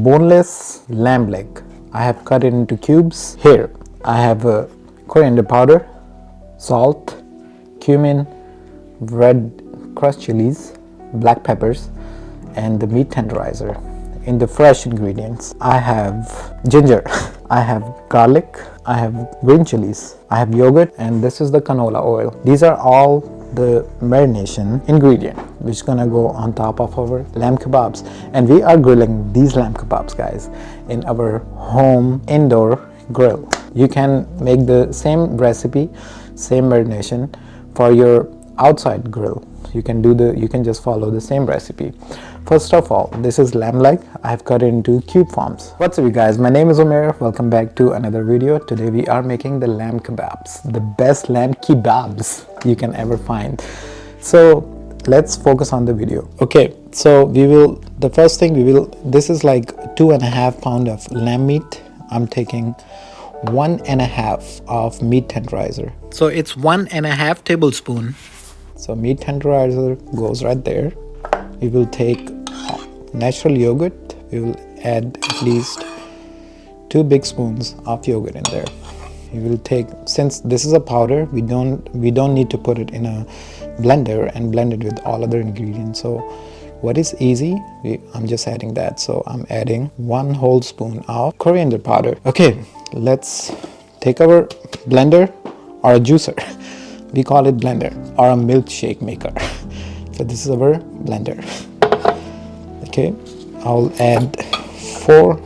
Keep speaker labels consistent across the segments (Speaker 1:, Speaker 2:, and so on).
Speaker 1: boneless lamb leg. I have cut it into cubes. Here I have coriander powder, salt, cumin, red crushed chilies, black peppers, and the meat tenderizer. In the fresh ingredients, I have ginger, I have garlic, I have green chilies, I have yogurt, and this is the canola oil. These are all the marination ingredient which is gonna go on top of our lamb kebabs, and we are grilling these lamb kebabs, guys, in our home indoor grill. You can make the same recipe, same marination for your outside grill. You can just follow the same recipe. First of all, this is lamb leg. I have cut it into cube forms. What's up, you guys? My name is Mair. Welcome back to another video. Today we are making the lamb kebabs, the best lamb kebabs you can ever find. So let's focus on the video. Okay, so the first thing this is like 2.5 pounds of lamb meat. I'm taking 1.5 of meat tenderizer. So it's 1.5 tablespoon. So meat tenderizer goes right there. We will take natural yogurt. We will add at least 2 big spoons of yogurt in there. We will take, since this is a powder, we don't need to put it in a blender and blend it with all other ingredients. So what is easy, I'm just adding that. So I'm adding 1 whole spoon of coriander powder. Okay, let's take our blender or a juicer. We call it blender or a milkshake maker. So this is our blender. Okay, I'll add 4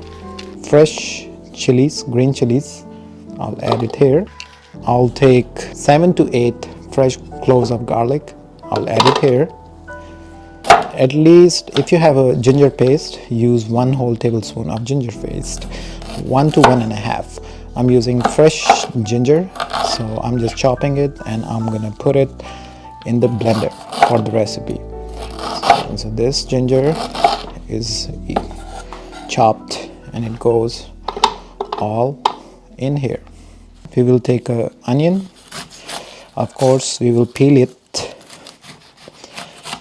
Speaker 1: fresh chilies, green chilies. I'll add it here. I'll take 7 to 8 fresh cloves of garlic. I'll add it here. At least, if you have a ginger paste, use 1 whole tablespoon of ginger paste. 1 to 1.5. I'm using fresh ginger, so I'm just chopping it and I'm gonna put it in the blender for the recipe. So this ginger is chopped and it goes all in here. We will take an onion. Of course, we will peel it.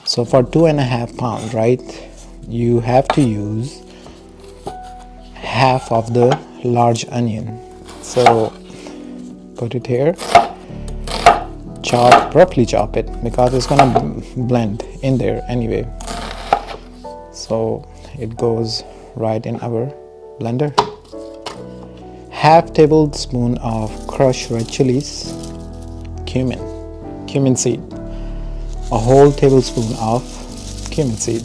Speaker 1: So for 2.5 pounds, right, you have to use half of the large onion. So put it here, roughly chop it, because it's gonna blend in there anyway. So it goes right in our blender. Half tablespoon of crushed red chilies, cumin seed, a whole tablespoon of cumin seed.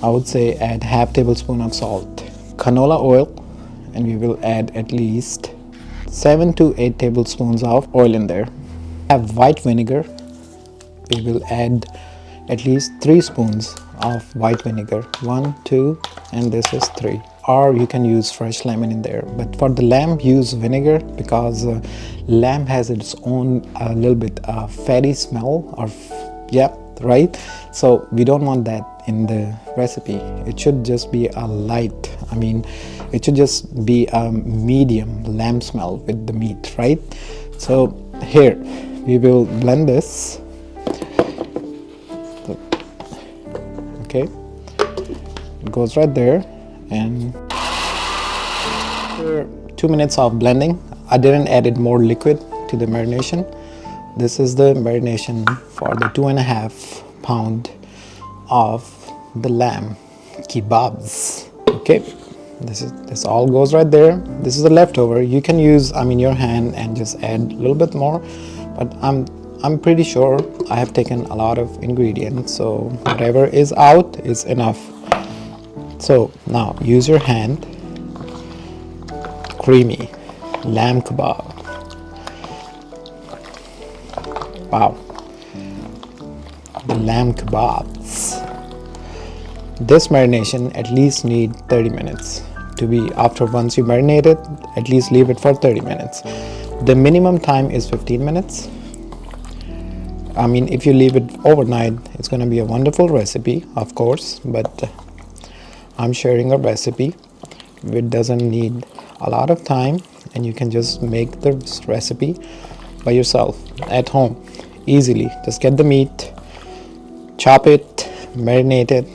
Speaker 1: I would say add half tablespoon of salt, canola oil, and we will add at least 7 to 8 tablespoons of oil in there. Have white vinegar. We will add at least 3 spoons of white vinegar. 1, 2, and this is 3. Or you can use fresh lemon in there. But for the lamb, use vinegar, because lamb has its own a little bit fatty smell, or yeah, right? So we don't want that in the recipe. It should just be a light, it should just be a medium lamb smell with the meat, right? So here we will blend this. Okay, it goes right there. And after 2 minutes of blending, I didn't add more liquid to the marination. This is the marination for the 2.5 pounds of the lamb kebabs. Okay, this all goes right there. This is the leftover. You can use your hand and just add a little bit more, but I'm pretty sure I have taken a lot of ingredients, so whatever is out is enough. So now use your hand. Creamy lamb kebab. Wow, the lamb kebabs. This marination at least need 30 minutes to be. After once you marinate it, at least leave it for 30 minutes. The minimum time is 15 minutes. If you leave it overnight, it's going to be a wonderful recipe, of course, but I'm sharing a recipe which doesn't need a lot of time, and you can just make the recipe by yourself at home easily. Just get the meat, chop it, marinate it,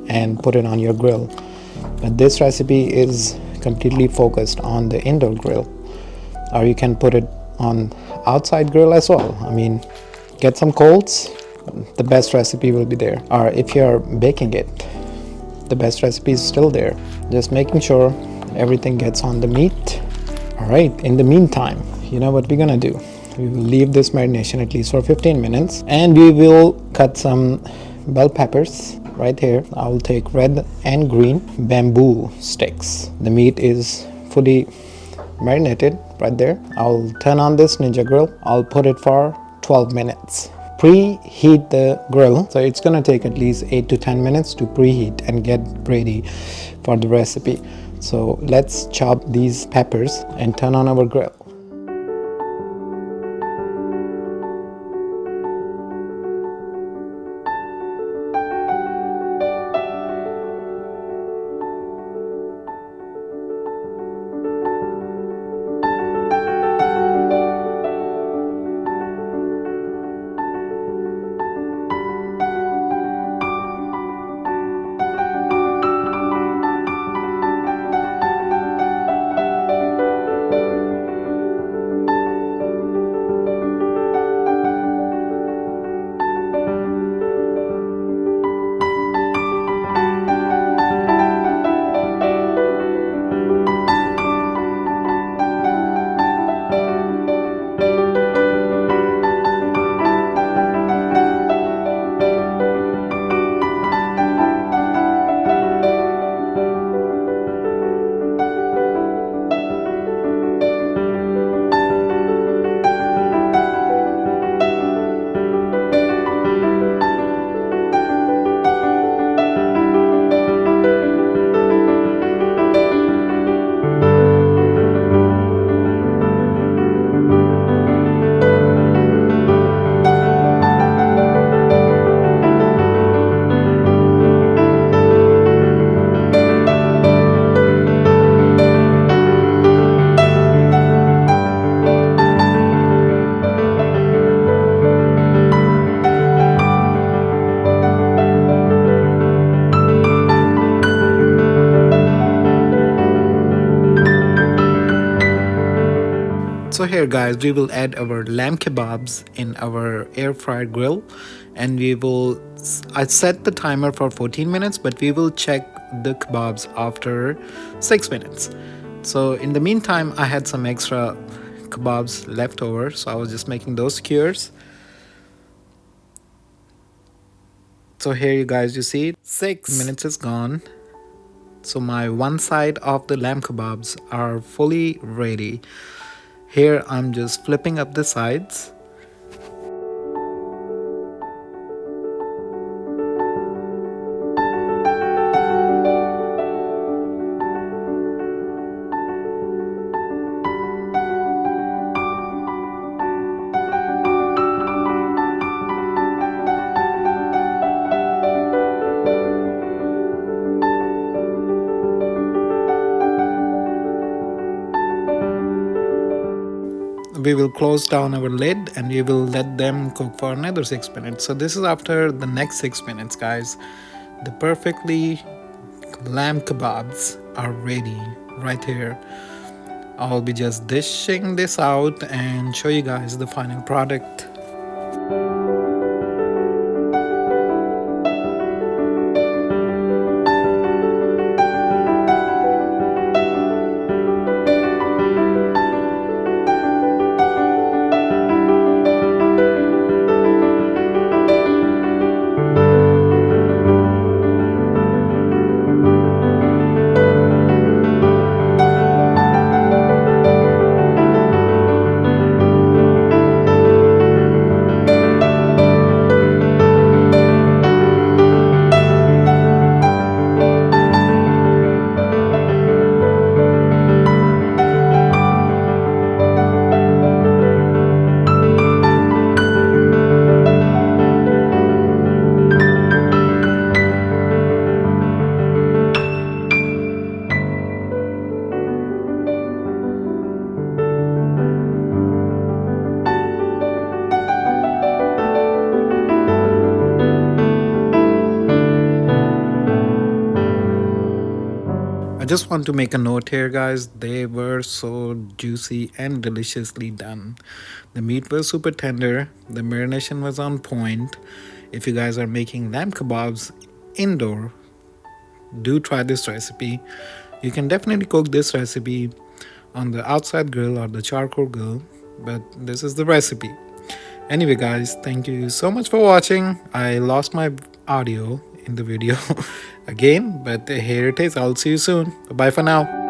Speaker 1: and put it on your grill. But this recipe is completely focused on the indoor grill, or you can put it on outside grill as well. I mean, get some coals, the best recipe will be there. Or if you're baking it, the best recipe is still there. Just making sure everything gets on the meat. All right, in the meantime, you know what we're gonna do? We will leave this marination at least for 15 minutes, and we will cut some bell peppers right here. I will take red and green bamboo sticks. The meat is fully marinated right there. I'll turn on this Ninja grill. I'll put it for 12 minutes. Preheat the grill, so it's gonna take at least 8 to 10 minutes to preheat and get ready for the recipe. So let's chop these peppers and turn on our grill. So here guys, we will add our lamb kebabs in our air fryer grill, and I set the timer for 14 minutes, but we will check the kebabs after 6 minutes. So in the meantime, I had some extra kebabs left over, so I was just making those skewers. So here you guys, you see 6 minutes is gone. So my one side of the lamb kebabs are fully ready. Here I'm just flipping up the sides. We will close down our lid and we will let them cook for another 6 minutes. So this is after the next 6 minutes, guys. The perfectly lamb kebabs are ready right here. I'll be just dishing this out and show you guys the final product. just want to make a note here, guys. They were so juicy and deliciously done. The meat was super tender. The marination was on point. If you guys are making lamb kebabs indoor, do try this recipe. You can definitely cook this recipe on the outside grill or the charcoal grill, but this is the recipe. Anyway, guys, thank you so much for watching. I lost my audio in the video again, but here it is. I'll see you soon. Bye for now.